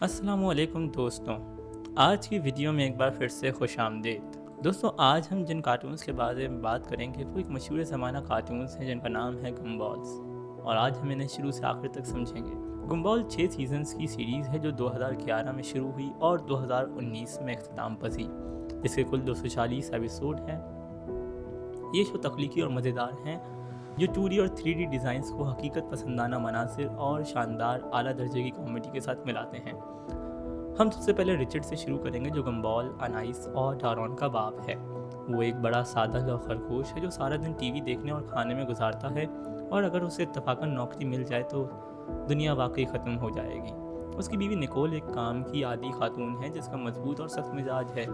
अस्सलामु अलैकुम दोस्तों। आज की वीडियो में एक बार फिर से खुश आमदीद। दोस्तों, आज हम जिन कार्टून्स के बारे में बात करेंगे वो एक मशहूर ज़माना कार्टून्स हैं जिनका नाम है गम्बॉल्स, और आज हम इन्हें शुरू से आखिर तक समझेंगे। गम्बॉल 6 सीजन्स की सीरीज़ है जो 2011 में शुरू हुई और 2019 में इख्तिताम पजी, जिसके कुल 240 एपिसोड हैं। ये शो तख्लीकी और मज़ेदार हैं जो 2D और 3D डिज़ाइंस को हकीकत पसंदाना मनासिर और शानदार आला दर्जे की कॉमेडी के साथ मिलाते हैं। हम सबसे पहले रिचर्ड से शुरू करेंगे, जो गम्बॉल, अनाइस और डारोन का बाप है। वो एक बड़ा सादा सा खरगोश है जो सारा दिन टीवी देखने और खाने में गुजारता है, और अगर उसे इत्तफाकन नौकरी मिल जाए तो दुनिया वाकई ख़त्म हो जाएगी। उसकी बीवी निकोल एक काम की आदी खातून है जिसका मजबूत और सख्त मिजाज है,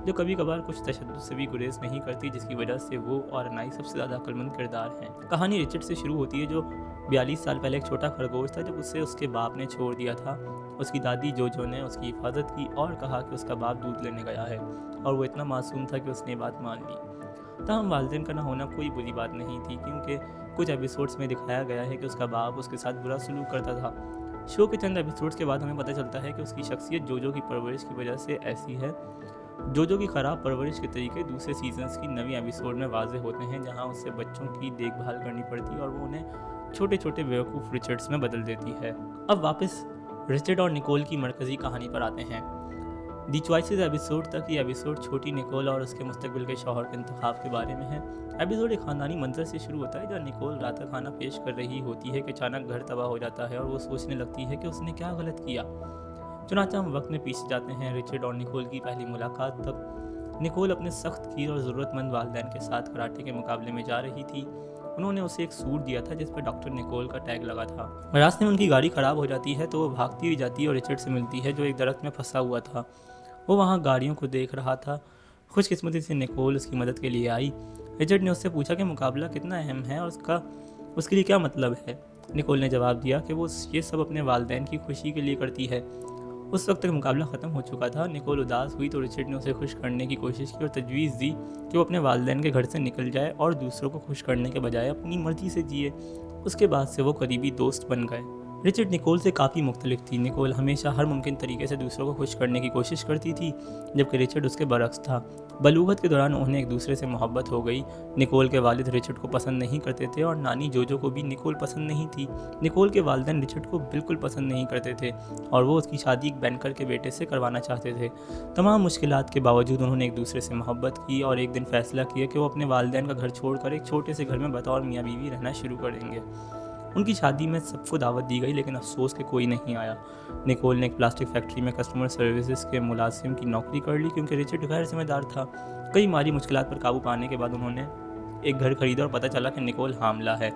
जो कभी कभार कुछ तशद्दुद से भी गुरेज नहीं करती, जिसकी वजह से वो और अनाइस सबसे ज़्यादा अक्लमंद किरदार हैं। कहानी रिचर्ड से शुरू होती है, जो 42 साल पहले एक छोटा खरगोश था जब उसे उसके बाप ने छोड़ दिया था। उसकी दादी जोजो ने उसकी हिफाजत की और कहा कि उसका बाप दूध लेने गया है, और वो इतना मासूम था कि उसने बात मान ली। तमाम वालिदैन का ना होना कोई बुरी बात नहीं थी, क्योंकि कुछ एपिसोड्स में दिखाया गया है कि उसका बाप उसके साथ बुरा सलूक करता था। शो के चंद एपिसोड्स के बाद हमें पता चलता है कि उसकी शख्सियत जोजो की परवरिश की वजह से ऐसी है। जोजो की ख़राब परवरिश के तरीके दूसरे सीजन्स की नवी एपिसोड में वाज़े होते हैं, जहां उससे बच्चों की देखभाल करनी पड़ती है और वो उन्हें छोटे छोटे बेवकूफ़ रिचर्ड्स में बदल देती है। अब वापस रिचर्ड और निकोल की मरकज़ी कहानी पर आते हैं। दी चॉइसेस एपिसोड तक ये एपिसोड छोटी निकोल और उसके मुस्तकबिल के शौहर के इंतखाब के बारे में है। एपिसोड एक ख़ानदानी मंजर से शुरू होता है जहाँ निकोल रात का खाना पेश कर रही होती है कि अचानक घर तबाह हो जाता है और वो सोचने लगती है कि उसने क्या गलत किया। चुनांचे हम वक्त में पीछे जाते हैं रिचर्ड और निकोल की पहली मुलाकात तक। निकोल अपने सख्त कीर और ज़रूरतमंद वालिदैन के साथ कराटे के मुकाबले में जा रही थी। उन्होंने उसे एक सूट दिया था जिस पर डॉक्टर निकोल का टैग लगा था। रास्ते में उनकी गाड़ी ख़राब हो जाती है तो वो भागती हुई जाती है और रिचर्ड से मिलती है, जो एक दरख्त में फंसा हुआ था। वो वहाँ गाड़ियों को देख रहा था। खुशकिस्मती से निकोल उसकी मदद के लिए आई। रिचर्ड ने उससे पूछा कि मुकाबला कितना अहम है और उसके लिए क्या मतलब है। निकोल ने जवाब दिया कि वो ये सब अपने वालिदैन की खुशी के लिए करती है। उस वक्त तक मुकाबला ख़त्म हो चुका था। निकोल उदास हुई तो रिचर्ड ने उसे खुश करने की कोशिश की और तजवीज़ दी कि वो अपने वालिदैन के घर से निकल जाए और दूसरों को खुश करने के बजाय अपनी मर्ज़ी से जिए। उसके बाद से वो करीबी दोस्त बन गए। रिचर्ड निकोल से काफ़ी मुख्तलिफ थी। निकोल हमेशा हर मुमकिन तरीके से दूसरों को खुश करने की कोशिश करती थी, जबकि रिचर्ड उसके बरक्स था। बलूगत के दौरान उन्हें एक दूसरे से मोहब्बत हो गई। निकोल के वालिद रिचर्ड को पसंद नहीं करते थे और नानी जोजो को भी निकोल पसंद नहीं थी। निकोल के वालिदैन रिचर्ड को बिल्कुल पसंद नहीं करते थे और वो उसकी शादी एक बैंकर के बेटे से करवाना चाहते थे। तमाम मुश्किलात के बावजूद उन्होंने एक दूसरे से मोहब्बत की और एक दिन फैसला किया कि वो अपने वालिदैन का घर छोड़कर एक छोटे से घर में बतौर मियाँ बीवी रहना शुरू करेंगे। उनकी शादी में सबको दावत दी गई, लेकिन अफसोस के कोई नहीं आया। निकोल ने एक प्लास्टिक फैक्ट्री में कस्टमर सर्विसेज के मुलाजिम की नौकरी कर ली, क्योंकि रिचर्ड गैर जिम्मेदार था। कई माली मुश्किलात पर काबू पाने के बाद उन्होंने एक घर खरीदा और पता चला कि निकोल हामला है।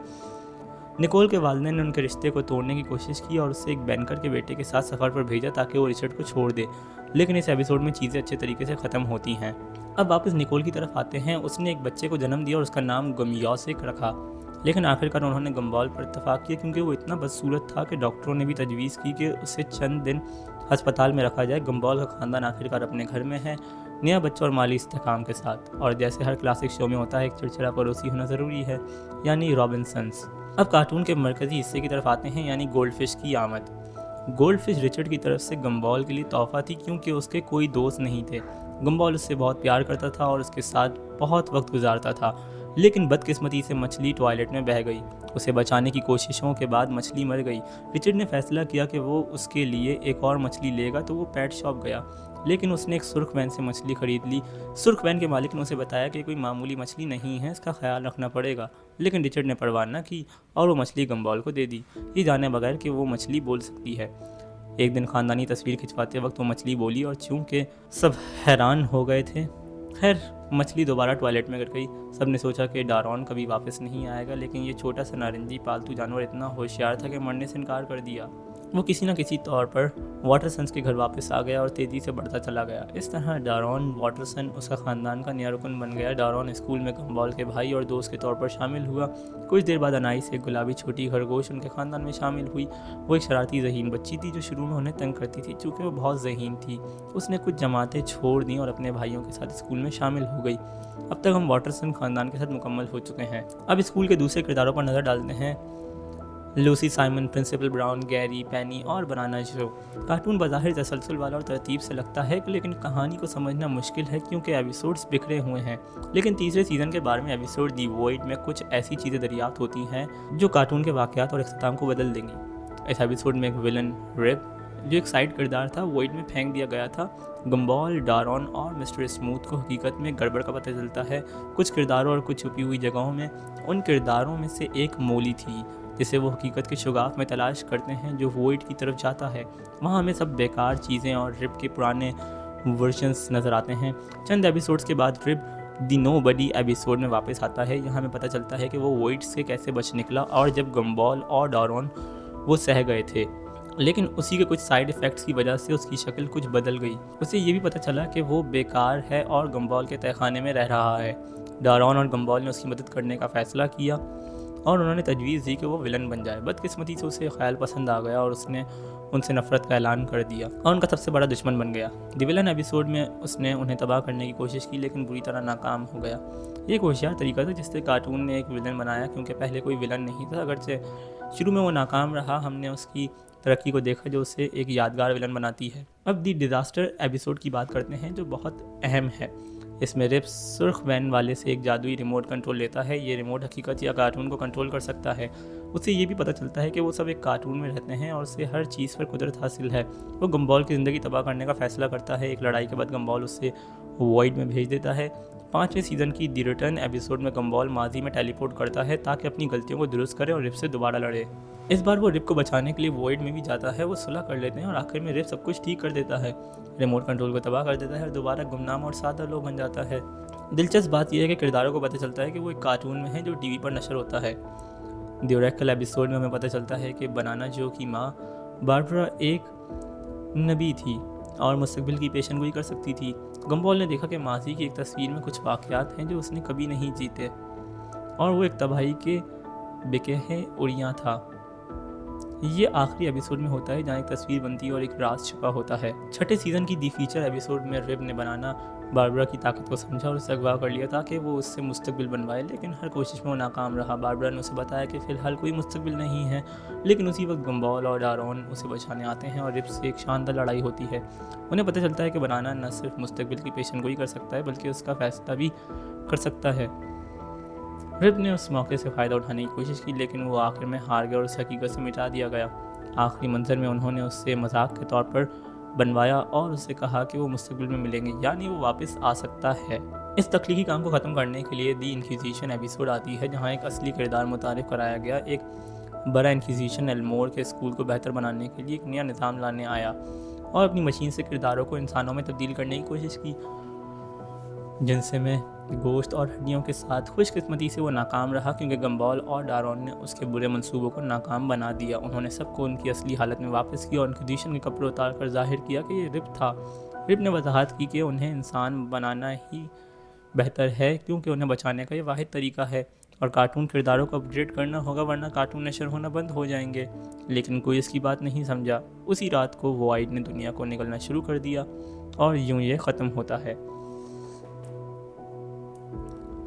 निकोल के वालिदैन ने उनके रिश्ते को तोड़ने की कोशिश की और उसे एक बैंकर के बेटे के साथ सफ़र पर भेजा ताकि वो रिचर्ड को छोड़ दे, लेकिन इस एपिसोड में चीज़ें अच्छे तरीके से ख़त्म होती हैं। अब वापस निकोल की तरफ आते हैं। उसने एक बच्चे को जन्म दिया और उसका नाम गम्योसिक रखा, लेकिन आखिरकार उन्होंने गम्बॉल पर इत्तफाक किया क्योंकि वो इतना बदसूरत था कि डॉक्टरों ने भी तजवीज़ की कि उसे चंद दिन अस्पताल में रखा जाए। गम्बॉल का ख़ानदान आखिरकार अपने घर में है, नया बच्चा और माली इस्तेहकाम के साथ, और जैसे हर क्लासिक शो में होता है एक चिड़चिड़ा पड़ोसी होना ज़रूरी है, यानी रॉबिन्सन्स। अब कार्टून के मरकज़ी हिस्से की तरफ आते हैं, यानी गोल्डफिश की आमद। गोल्डफिश रिचर्ड की तरफ से गम्बॉल के लिए तोहफ़ा थी, क्योंकि उसके कोई दोस्त नहीं थे। गम्बॉल उससे बहुत प्यार करता था और उसके साथ बहुत वक्त गुजारता था, लेकिन बदकिस्मती से मछली टॉयलेट में बह गई। उसे बचाने की कोशिशों के बाद मछली मर गई। रिचर्ड ने फैसला किया कि वो उसके लिए एक और मछली लेगा, तो वो पेट शॉप गया, लेकिन उसने एक सुर्ख वैन से मछली खरीद ली। सुर्ख वैन के मालिक ने उसे बताया कि कोई मामूली मछली नहीं है, इसका ख्याल रखना पड़ेगा, लेकिन रिचर्ड ने परवाह न की और वो मछली गम्बॉल को दे दी, ये जाने बगैर कि वो मछली बोल सकती है। एक दिन ख़ानदानी तस्वीर खिंचवाते वक्त वो मछली बोली और चूँकि सब हैरान हो गए थे। खैर, मछली दोबारा टॉयलेट में गिर गई। सब ने सोचा कि डारोन कभी वापस नहीं आएगा, लेकिन ये छोटा सा नारंगी पालतू जानवर इतना होशियार था कि मरने से इनकार कर दिया। वो किसी न किसी तौर पर वाटरसन्स के घर वापस आ गया और तेज़ी से बढ़ता चला गया। इस तरह डारोन वाटरसन उसका ख़ानदान का नया रुकन बन गया। डारोन स्कूल में गम्बॉल के भाई और दोस्त के तौर पर शामिल हुआ। कुछ देर बाद अनाइस एक गुलाबी छोटी खरगोश उनके ख़ानदान में शामिल हुई। वो एक शरारती ज़हीन बच्ची थी जो शुरू में उन्हें तंग करती थी, चूँकि वो बहुत ज़हीन थी। उसने कुछ जमातें छोड़ दी और अपने भाइयों के साथ स्कूल में शामिल हो गई। अब तक हम वाटरसन ख़ानदान के साथ मुकम्मल हो चुके हैं। अब स्कूल के दूसरे किरदारों पर नज़र डालते हैं। Lucy Simon, principal Brown, Gary, Penny और बनाना जो। कार्टून बज़ाहिर तसलसल वाला और तरतीब से लगता है, लेकिन कहानी को समझना मुश्किल है क्योंकि एपिसोड्स बिखरे हुए हैं। लेकिन तीसरे सीज़न के बारे में एपिसोड दी वॉइड में कुछ ऐसी चीज़ें दरियाफ्त होती हैं जो कार्टून के वाक़यात और इख्तिताम को बदल देंगी। इस एपिसोड में एक विलन रिप, जो एक साइड किरदार था, वॉइड में फेंक दिया गया था। गम्बॉल, डारॉन और मिस्टर स्मूथ को हकीकत में गड़बड़ का पता चलता है। कुछ किरदारों और कुछ छुपी हुई जगहों में उन किरदारों में से एक मोली थी जिसे वो हकीकत के शुगाफ में तलाश करते हैं जो वॉइड की तरफ जाता है। वहाँ हमें सब बेकार चीज़ें और रिप के पुराने वर्जन्स नज़र आते हैं। चंद एपिसोड्स के बाद रिप दी नोबडी एपिसोड में वापस आता है। यहाँ हमें पता चलता है कि वो वॉइड से कैसे बच निकला और जब गम्बॉल और डारॉन वो सह गए थे, लेकिन उसी के कुछ साइड इफ़ेक्ट्स की वजह से उसकी शक्ल कुछ बदल गई। उसे ये भी पता चला कि वो बेकार है और गम्बॉल के तहखाने में रह रहा है। डारॉन और गम्बॉल ने उसकी मदद करने का फ़ैसला किया और उन्होंने तजवीज़ दी कि वो विलन बन जाए। बदकिस्मती से उसे ख्याल पसंद आ गया और उसने उनसे नफ़रत का ऐलान कर दिया और उनका सबसे बड़ा दुश्मन बन गया। द विलन एपिसोड में उसने उन्हें तबाह करने की कोशिश की, लेकिन बुरी तरह नाकाम हो गया। ये एक होशियार तरीका था जिससे कार्टून ने एक विलन बनाया, क्योंकि पहले कोई विलन नहीं था। अगरचे शुरू में वो नाकाम रहा, हमने उसकी तरक्की को देखा जो उसे एक यादगार विलन बनाती है। अब दी डिज़ास्टर एपिसोड की बात करते हैं जो बहुत अहम है। इसमें रिप सुर्ख वैन वाले से एक जादुई रिमोट कंट्रोल लेता है। ये रिमोट हकीकत या कार्टून को कंट्रोल कर सकता है। उससे ये भी पता चलता है कि वो सब एक कार्टून में रहते हैं और उसे हर चीज़ पर कुदरत हासिल है। वो गम्बॉल की ज़िंदगी तबाह करने का फ़ैसला करता है। एक लड़ाई के बाद गम्बॉल उसे वॉइड में भेज देता है। 5वें सीज़न की दी रिटर्न एपिसोड में गम्बॉल माजी में टेलीपोर्ट करता है ताकि अपनी गलतियों को दुरुस्त करे और रिप से दोबारा लड़े। इस बार वो रिप को बचाने के लिए वॉइड में भी जाता है। वो सुलह कर लेते हैं और आखिर में रिप सब कुछ ठीक कर देता है, रिमोट कंट्रोल को तबाह कर देता है और दोबारा गुमनाम और सादा लोग बन जाता है। दिलचस्प बात यह है कि किरदारों को पता चलता है कि वो एक कार्टून में है जो टीवी पर नशर होता है। द ओरेकल एपिसोड में हमें पता चलता है कि बनाना जो की माँ बारबरा एक नबी थी और मुस्तकबिल की पेशनगोई कर सकती थी। गम्बॉल ने देखा कि माजी की एक तस्वीर में कुछ वाक़यात हैं जो उसने कभी नहीं जीते और वो एक तबाही के बेकहे उड़ियाँ था। ये आखिरी एपिसोड में होता है जहाँ एक तस्वीर बनती है और एक राज छुपा होता है। 6ठे सीज़न की दी फीचर एपिसोड में रिप ने बनाना बारबरा की ताकत को समझा और उसे अगवा कर लिया ताकि वो उससे मुस्तकबिल बनवाए, लेकिन हर कोशिश में वो नाकाम रहा। बारबरा ने उसे बताया कि फ़िलहाल कोई मुस्तकबिल नहीं है, लेकिन उसी वक्त गम्बॉल और डारॉन उसे बचाने आते हैं और रिप से एक शानदार लड़ाई होती है। उन्हें पता चलता है कि बनाना न सिर्फ मुस्तकबिल की पेशनगोई कर सकता है बल्कि उसका फ़ैसला भी कर सकता है। रिप ने उस मौके से फ़ायदा उठाने की कोशिश की, लेकिन वो आखिर में हार गया और उस हकीकत से मिटा दिया गया। आखिरी मंजर में उन्होंने उससे मजाक के तौर पर बनवाया और उससे कहा कि वो मुस्तकबिल में मिलेंगे, यानी वो वापस आ सकता है। इस तख्लीकी काम को ख़त्म करने के लिए दी इंक्विजिशन एपिसोड आती है जहाँ एक असली किरदार मुतारिफ कराया गया। एक बड़ा इंक्विजिशन एल्मोर के स्कूल को बेहतर बनाने के लिए एक नया निज़ाम लाने आया और अपनी मशीन से किरदारों को इंसानों में तब्दील करने की कोशिश की, जिनसे में गोश्त और हड्डियों के साथ। खुशकिस्मती से वो नाकाम रहा क्योंकि गम्बॉल और डारॉन ने उसके बुरे मंसूबों को नाकाम बना दिया। उन्होंने सबको उनकी असली हालत में वापस किया और इंक्विजिशन के कपड़े उतार कर जाहिर किया कि ये रिप था। रिप ने वजाहत की कि उन्हें इंसान बनाना ही बेहतर है क्योंकि उन्हें बचाने का ये वाहिद तरीका है और कार्टून किरदारों को अपग्रेड करना होगा वरना कार्टून नशर होना बंद हो जाएंगे। लेकिन कोई इसकी बात नहीं समझा। उसी रात को वॉइड ने दुनिया को निकलना शुरू कर दिया और यूं ये ख़त्म होता है।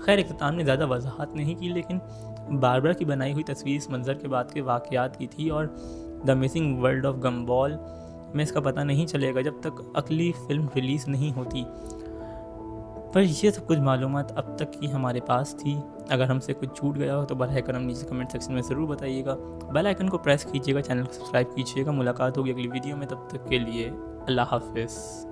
खैर, इख्तिताम ने ज़्यादा वजाहत नहीं की, लेकिन बारबरा की बनाई हुई तस्वीर इस मंजर के बाद के वाक़यात की थी और द अमेजिंग वर्ल्ड ऑफ गम्बॉल में इसका पता नहीं चलेगा जब तक अगली फ़िल्म रिलीज़ नहीं होती। पर ये सब कुछ मालूमात अब तक की हमारे पास थी। अगर हमसे कुछ छूट गया हो तो बराह करम नीचे कमेंट सेक्शन में ज़रूर बताइएगा। बेल आइकन को प्रेस कीजिएगा, चैनल को सब्सक्राइब कीजिएगा। मुलाकात होगी अगली वीडियो में, तब तक के लिए अल्लाह हाफ़िज़।